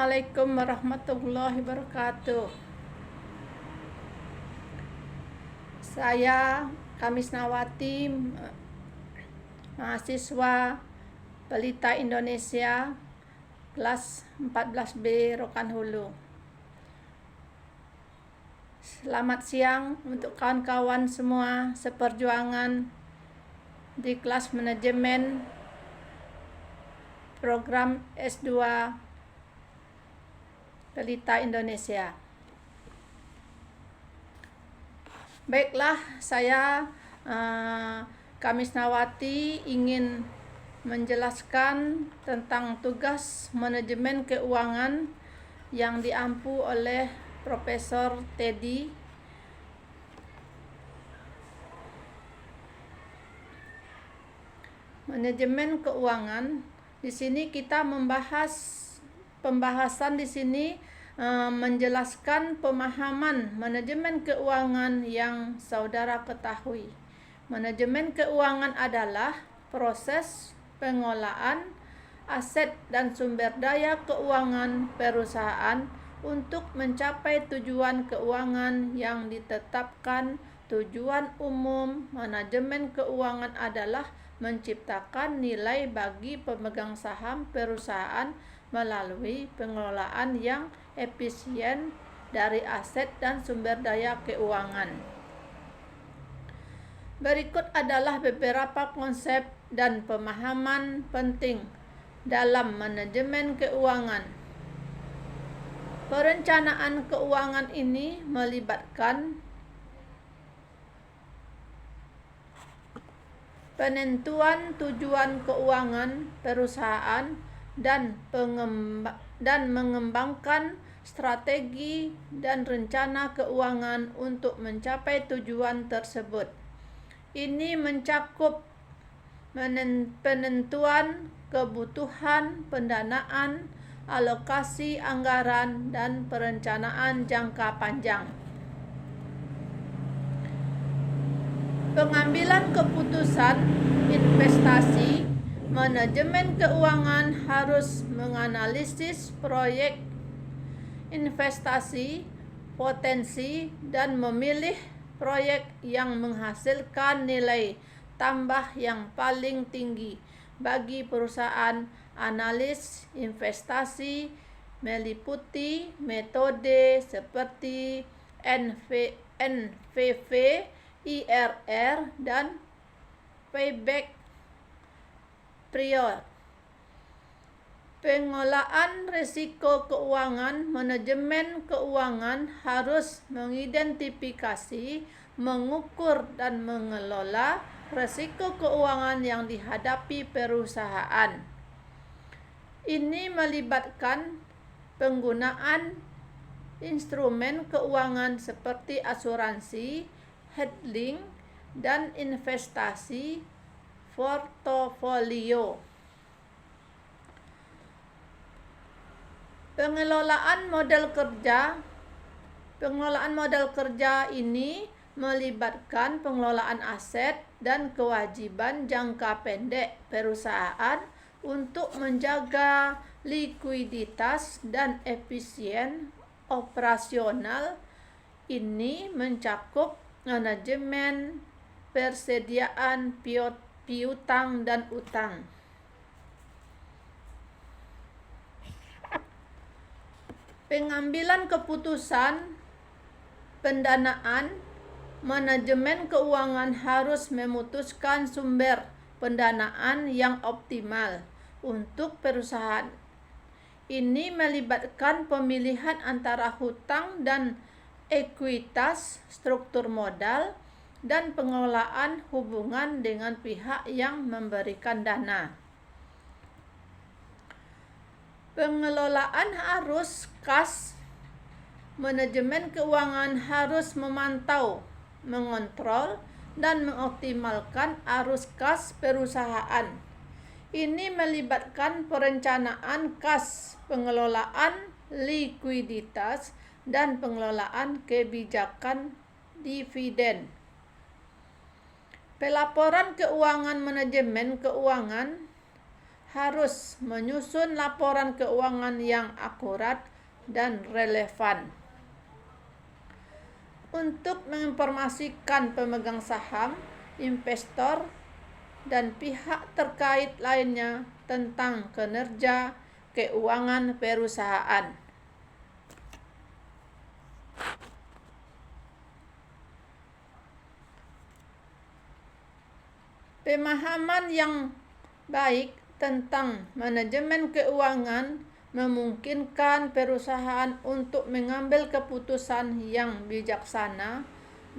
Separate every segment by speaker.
Speaker 1: Assalamualaikum warahmatullahi wabarakatuh. Saya Kamisnawati, mahasiswa Pelita Indonesia, kelas 14B Rokan Hulu. Selamat siang untuk kawan-kawan semua seperjuangan di kelas manajemen program S2 Pelita Indonesia. Baiklah, saya Kamisnawati ingin menjelaskan tentang tugas manajemen keuangan yang diampu oleh Profesor Teddy. Manajemen keuangan, di sini kita pembahasan di sini menjelaskan pemahaman manajemen keuangan yang saudara ketahui. Manajemen keuangan adalah proses pengelolaan aset dan sumber daya keuangan perusahaan untuk mencapai tujuan keuangan yang ditetapkan. Tujuan umum manajemen keuangan adalah menciptakan nilai bagi pemegang saham perusahaan melalui pengelolaan yang efisien dari aset dan sumber daya keuangan. Berikut adalah beberapa konsep dan pemahaman penting dalam manajemen keuangan. Perencanaan keuangan ini melibatkan penentuan tujuan keuangan perusahaan dan mengembangkan strategi dan rencana keuangan untuk mencapai tujuan tersebut. Ini mencakup penentuan kebutuhan pendanaan, alokasi anggaran, dan perencanaan jangka panjang. Pengambilan keputusan investasi, manajemen keuangan harus menganalisis proyek investasi, potensi, dan memilih proyek yang menghasilkan nilai tambah yang paling tinggi bagi perusahaan. Analis investasi meliputi metode seperti NPV, IRR, dan payback period. Pengelolaan risiko keuangan, manajemen keuangan harus mengidentifikasi, mengukur, dan mengelola risiko keuangan yang dihadapi perusahaan. Ini melibatkan penggunaan instrumen keuangan seperti asuransi, hedging, dan investasi portofolio. Pengelolaan model kerja ini melibatkan pengelolaan aset dan kewajiban jangka pendek perusahaan untuk menjaga likuiditas dan efisien operasional. Ini mencakup manajemen persediaan piutang dan utang. Pengambilan keputusan pendanaan, manajemen keuangan harus memutuskan sumber pendanaan yang optimal untuk perusahaan. Ini melibatkan pemilihan antara hutang dan ekuitas, struktur modal, dan pengelolaan hubungan dengan pihak yang memberikan dana. Pengelolaan arus kas, manajemen keuangan harus memantau, mengontrol, dan mengoptimalkan arus kas perusahaan. Ini melibatkan perencanaan kas, pengelolaan likuiditas, dan pengelolaan kebijakan dividen. Pelaporan keuangan manajemen keuangan harus menyusun laporan keuangan yang akurat dan relevan. Untuk menginformasikan pemegang saham, investor, dan pihak terkait lainnya tentang kinerja keuangan perusahaan. Pemahaman yang baik tentang manajemen keuangan memungkinkan perusahaan untuk mengambil keputusan yang bijaksana,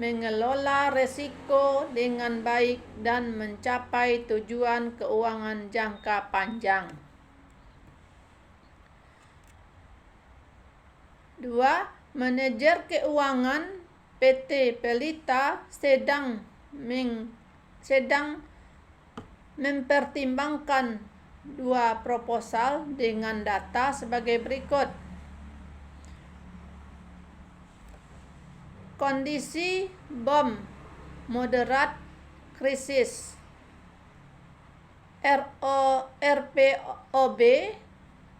Speaker 1: mengelola risiko dengan baik, dan mencapai tujuan keuangan jangka panjang. 2. Manajer keuangan PT Pelita sedang mempertimbangkan 2 proposal dengan data sebagai berikut. Kondisi bom moderat krisis RPOB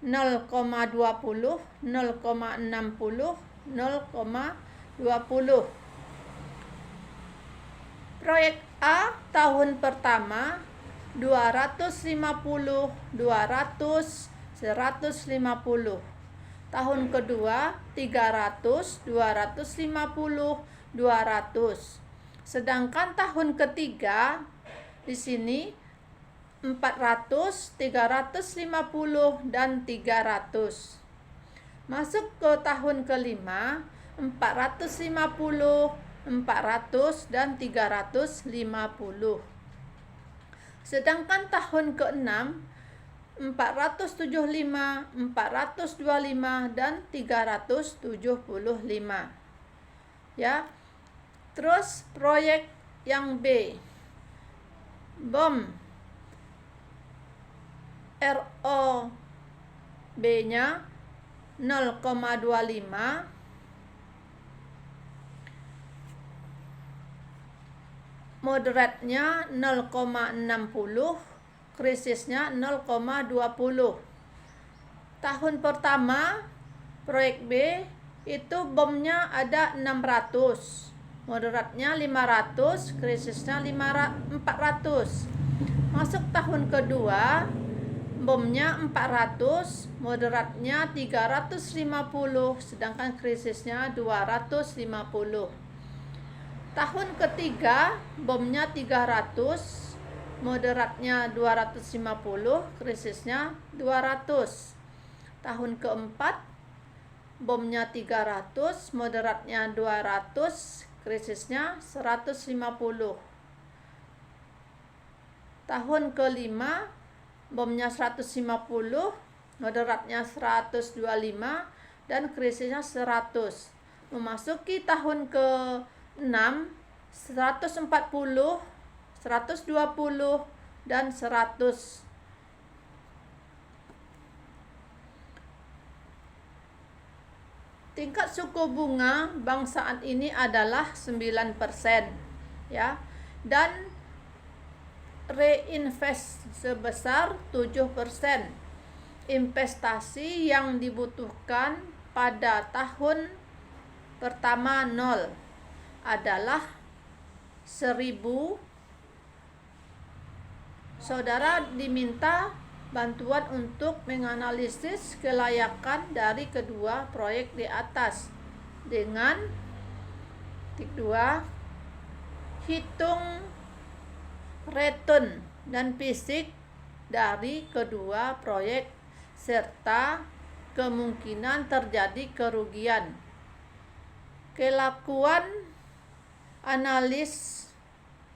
Speaker 1: 0,20, 0,60, 0,20. Proyek A tahun pertama 250, 200, 150. Tahun kedua 300, 250, 200. Sedangkan tahun ketiga di sini 400, 350, dan 300. Masuk ke tahun kelima 450, 400, dan 350. Sedangkan tahun ke-6 475, 425, dan 375. Ya. Terus proyek yang B. BOM ROB-nya 0,25, moderatnya 0,60, krisisnya 0,20. Tahun pertama proyek B itu bomnya ada 600, moderatnya 500, krisisnya 400. Masuk tahun kedua bomnya 400, moderatnya 350, sedangkan krisisnya 250. Tahun ketiga bomnya 300, moderatnya 250, krisisnya 200. Tahun keempat bomnya 300, moderatnya 200, krisisnya 150. Tahun kelima bomnya 150, moderatnya 125, dan krisisnya 100. Memasuki tahun ke-6 140, 120, dan 100. Tingkat suku bunga bank saat ini adalah 9%, ya. Dan reinvest sebesar 7%. Investasi yang dibutuhkan pada tahun pertama 0 adalah 1.000. Saudara diminta bantuan untuk menganalisis kelayakan dari kedua proyek di atas dengan titik 2, hitung return dan fisik dari kedua proyek serta kemungkinan terjadi kerugian. Kelakuan analis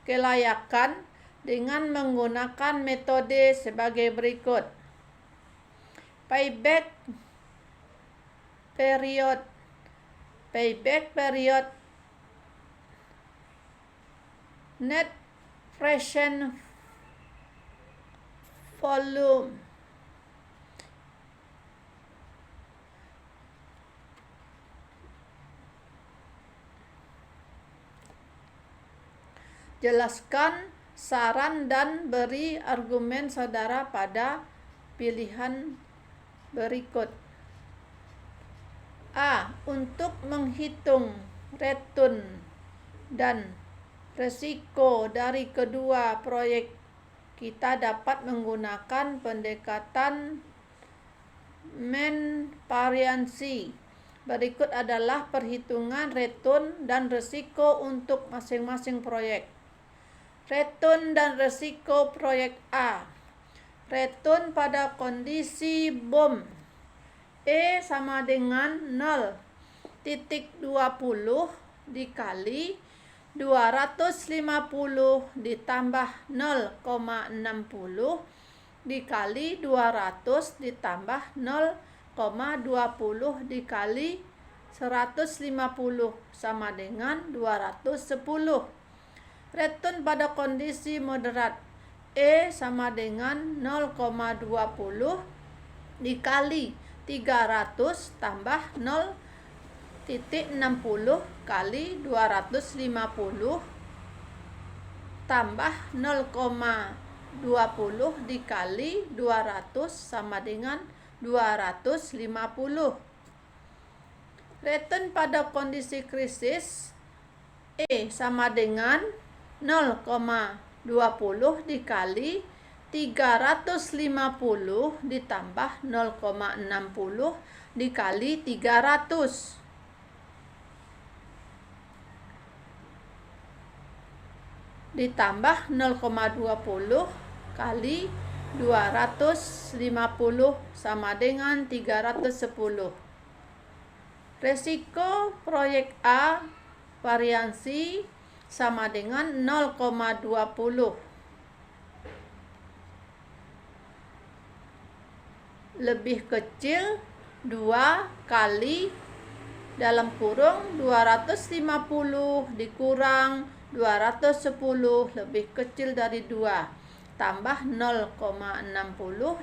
Speaker 1: kelayakan dengan menggunakan metode sebagai berikut. Payback period, net present volume, jelaskan saran dan beri argumen saudara pada pilihan berikut. A. Untuk menghitung return dan resiko dari kedua proyek, kita dapat menggunakan pendekatan mean variansi. Berikut adalah perhitungan return dan resiko untuk masing-masing proyek. Return dan resiko proyek A. Return pada kondisi BOM E sama dengan 0,20 dikali 250 ditambah 0,60 dikali 200 ditambah 0,20 dikali 150 sama dengan 210. Return pada kondisi moderat E sama dengan 0,20 dikali 300 tambah 0,60 kali 250 tambah 0,20 dikali 200 sama dengan 250. Return pada kondisi krisis E sama dengan 0,20 dikali 350 ditambah 0,60 dikali 300 ditambah 0,20 kali 250 sama dengan 310. Resiko proyek A variansi sama dengan 0,20 lebih kecil 2 kali dalam kurung 250 dikurang 210 lebih kecil dari 2 tambah 0,60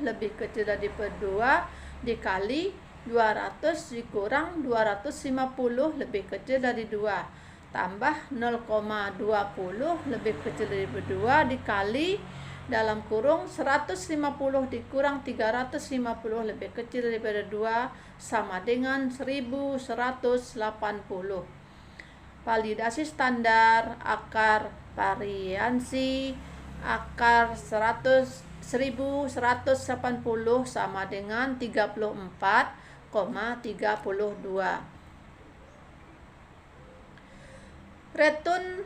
Speaker 1: lebih kecil dari 2 dikali 200 dikurang 250 lebih kecil dari 2 tambah 0,20 lebih kecil dari 2 dikali dalam kurung 150 dikurang 350 lebih kecil daripada 2 sama dengan 1180. Validasi standar akar variansi akar 1180 sama dengan 34,32. Return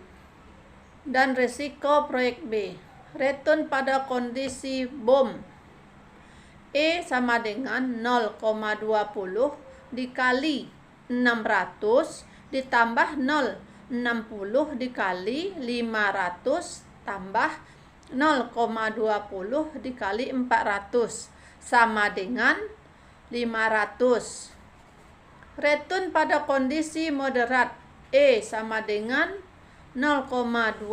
Speaker 1: dan resiko proyek B. Return pada kondisi BOM E sama dengan 0,20 dikali 600 ditambah 0,60 dikali 500 tambah 0,20 dikali 400 sama dengan 500. Return pada kondisi moderat E sama dengan 0,20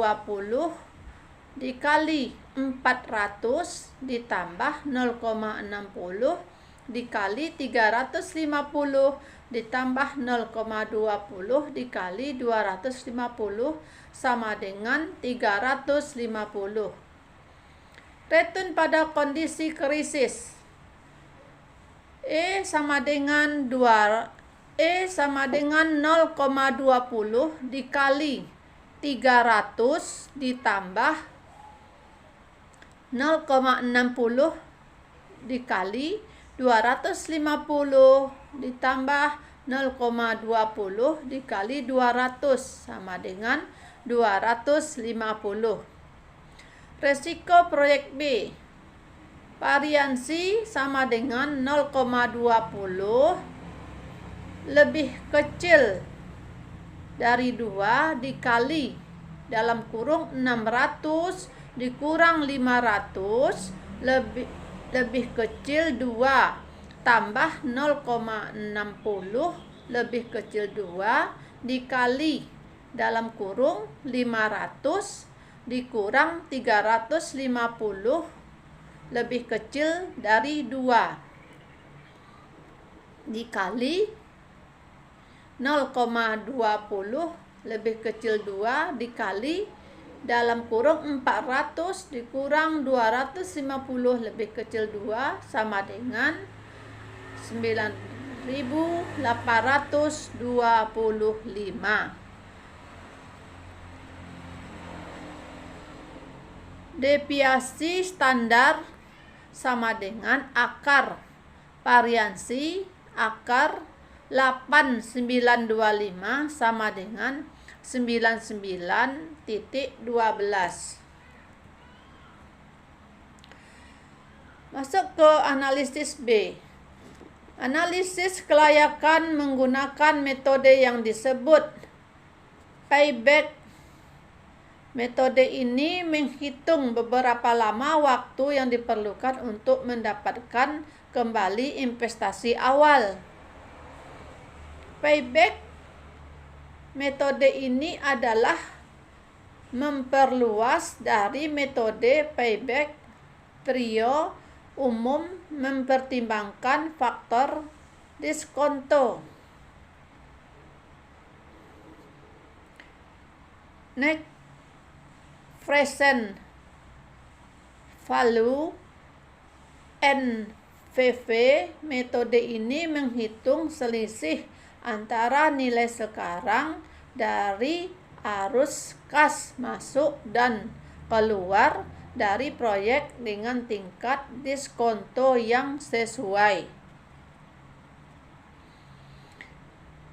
Speaker 1: dikali 400 ditambah 0,60 dikali 350 ditambah 0,20 dikali 250 sama dengan 350. Return pada kondisi krisis E sama dengan 0,20 dikali 300 ditambah 0,60 dikali 250 ditambah 0,20 dikali 200 sama dengan 250. Resiko proyek B. Variansi sama dengan 0,20 lebih kecil dari 2 dikali dalam kurung 600 dikurang 500 lebih kecil 2 tambah 0,60 lebih kecil 2 dikali dalam kurung 500 dikurang 350 lebih kecil dari 2 dikali 0,20 lebih kecil 2 dikali dalam kurung 400 dikurang 250 lebih kecil 2 sama dengan 9.825. Deviasi standar sama dengan akar variansi akar 8925 sama dengan 99.12. Masuk ke analisis B. Analisis kelayakan menggunakan metode yang disebut payback. Metode ini menghitung beberapa lama waktu yang diperlukan untuk mendapatkan kembali investasi awal. Payback metode ini adalah memperluas dari metode payback trio umum mempertimbangkan faktor diskonto, net present value, NPV. Metode ini menghitung selisih antara nilai sekarang dari arus kas masuk dan keluar dari proyek dengan tingkat diskonto yang sesuai.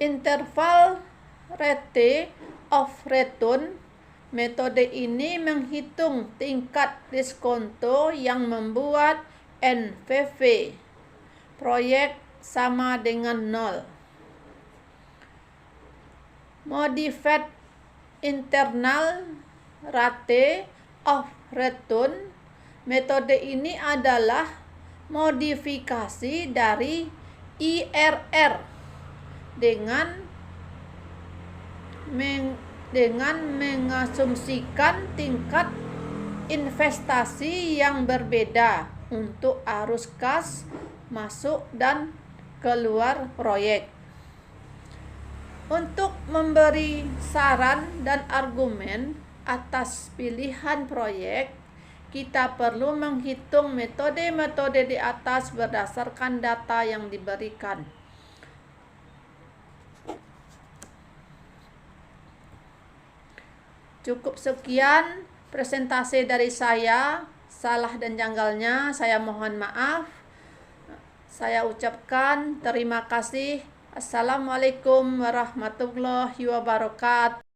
Speaker 1: Interval rate of return. Metode ini menghitung tingkat diskonto yang membuat NPV proyek sama dengan 0. Modified internal rate of return. Metode ini adalah modifikasi dari IRR dengan mengasumsikan tingkat investasi yang berbeda untuk arus kas masuk dan keluar proyek. Untuk memberi saran dan argumen atas pilihan proyek, kita perlu menghitung metode-metode di atas berdasarkan data yang diberikan. Cukup sekian presentasi dari saya. Salah dan janggalnya saya mohon maaf. Saya ucapkan terima kasih. Assalamualaikum warahmatullahi wabarakatuh.